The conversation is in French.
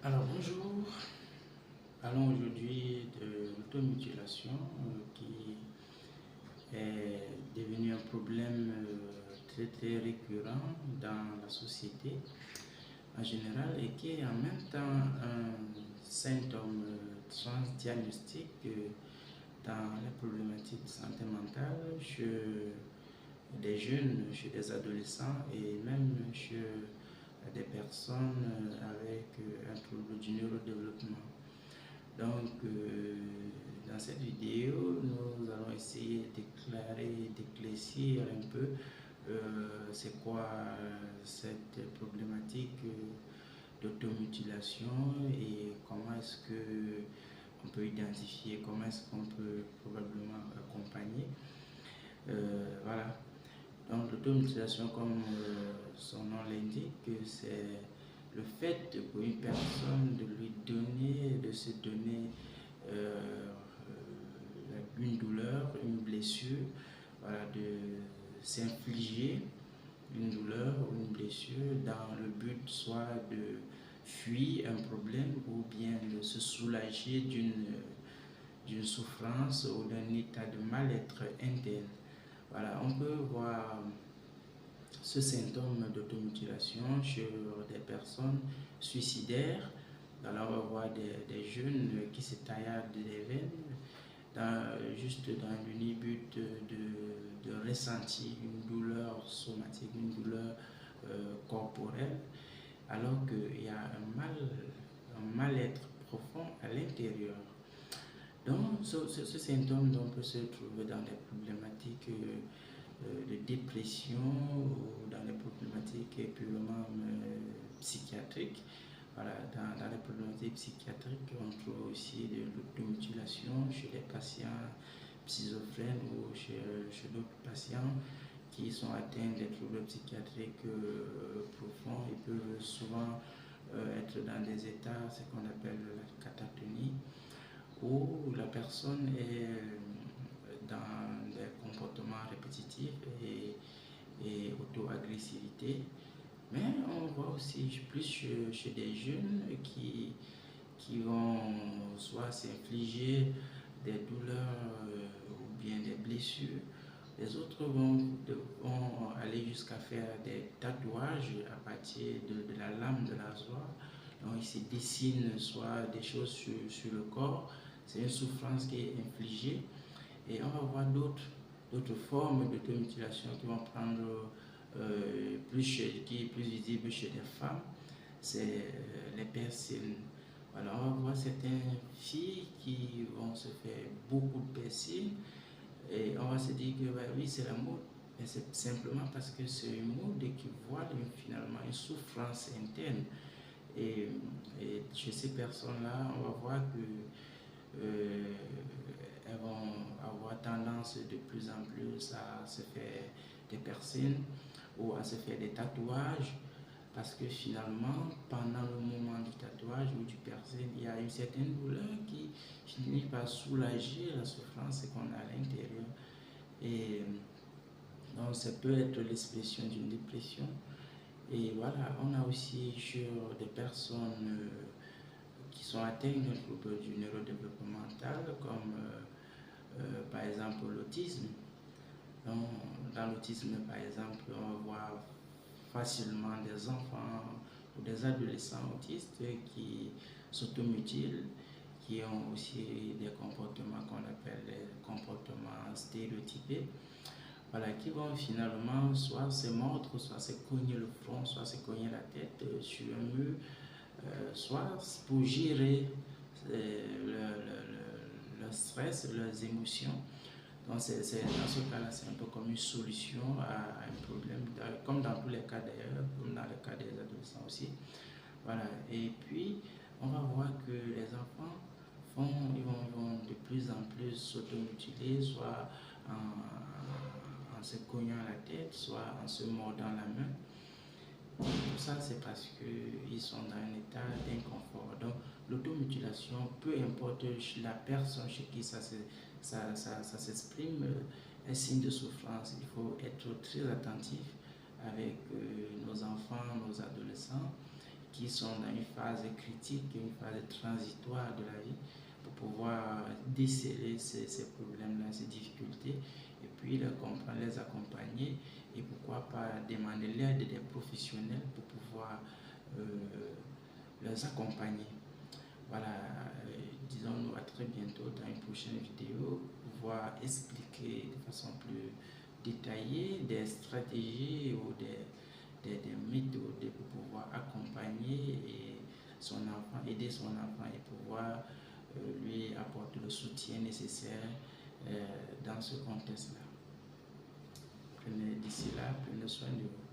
Alors bonjour, parlons aujourd'hui de l'automutilation qui est devenu un problème très récurrent dans la société en général et qui est en même temps un symptôme transdiagnostique dans les problématiques de santé mentale chez des jeunes, chez des adolescents et même chez des personnes avec un trouble du neurodéveloppement. Donc, dans cette vidéo, nous allons essayer d'éclaircir un peu c'est quoi cette problématique d'automutilation et comment est-ce que on peut identifier, comment est-ce qu'on peut probablement accompagner. Voilà. Donc l'automutilation, comme son nom l'indique, c'est le fait pour une personne de se donner une douleur, une blessure, voilà, de s'infliger une douleur ou une blessure dans le but soit de fuir un problème ou bien de se soulager d'une souffrance ou d'un état de mal-être interne. Voilà, on peut voir ce symptôme d'automutilation chez des personnes suicidaires. Alors on va voir des jeunes qui se tailladent les veines juste dans l'unique but de ressentir une douleur somatique, une douleur corporelle, alors qu'il y a un mal-être profond à l'intérieur. Donc, ce symptôme peut se trouver dans des problématiques de dépression ou dans les problématiques purement psychiatriques. Voilà, dans les problématiques psychiatriques, on trouve aussi de l'automutilation chez les patients schizophrènes ou chez d'autres patients qui sont atteints des troubles psychiatriques profonds. Ils peuvent souvent être dans des états, ce qu'on appelle la catatonie, où la personne est dans des comportements répétitifs et auto-agressivité. Mais on voit aussi plus chez des jeunes qui vont soit s'infliger des douleurs ou bien des blessures. Les autres vont aller jusqu'à faire des tatouages à partir de la lame de rasoir. Donc ils se dessinent soit des choses sur le corps. C'est une souffrance qui est infligée. Et on va voir d'autres formes d'automutilation qui vont prendre qui est plus visible chez les femmes. C'est les piercings. Alors on va voir certaines filles qui vont se faire beaucoup de piercings et on va se dire que bah, oui, c'est la mode. Mais c'est simplement parce que c'est une mode qui voit finalement une souffrance interne. Et, et chez ces personnes-là, on va voir que elles vont avoir tendance de plus en plus à se faire des piercings ou à se faire des tatouages parce que finalement, pendant le moment du tatouage ou du piercing, il y a une certaine douleur qui finit par soulager la souffrance qu'on a à l'intérieur. Et donc, ça peut être l'expression d'une dépression. Et voilà, on a aussi sur des personnes qui sont atteintes d'un trouble du neurodéveloppemental, comme par exemple l'autisme. Dans l'autisme, par exemple, on va voir facilement des enfants ou des adolescents autistes qui s'automutilent, qui ont aussi des comportements qu'on appelle les comportements stéréotypés. Voilà, qui vont finalement soit se mordre, soit se cogner le front, soit se cogner la tête sur un mur, soit pour gérer le stress, leurs émotions. Donc dans ce cas-là, c'est un peu comme une solution à un problème, comme dans tous les cas d'ailleurs, comme dans le cas des adolescents aussi. Voilà. Et puis, on va voir que les enfants ils vont de plus en plus s'automutiler, soit en se cognant la tête, soit en se mordant la main. Tout ça, c'est parce qu'ils sont dans un état d'inconfort. Donc, l'automutilation, peu importe la personne chez qui ça s'exprime, un signe de souffrance. Il faut être très attentif avec nos enfants, nos adolescents. qui sont dans une phase critique, une phase transitoire de la vie, pour pouvoir déceler ces problèmes-là, ces difficultés, et puis les comprendre, les accompagner, et pourquoi pas demander l'aide des professionnels pour pouvoir les accompagner. Voilà, disons-nous à très bientôt dans une prochaine vidéo pour pouvoir expliquer de façon plus détaillée des stratégies ou des méthodes pour pouvoir accompagner son enfant, aider son enfant et pouvoir lui apporter le soutien nécessaire dans ce contexte-là. D'ici là, prenez soin de vous.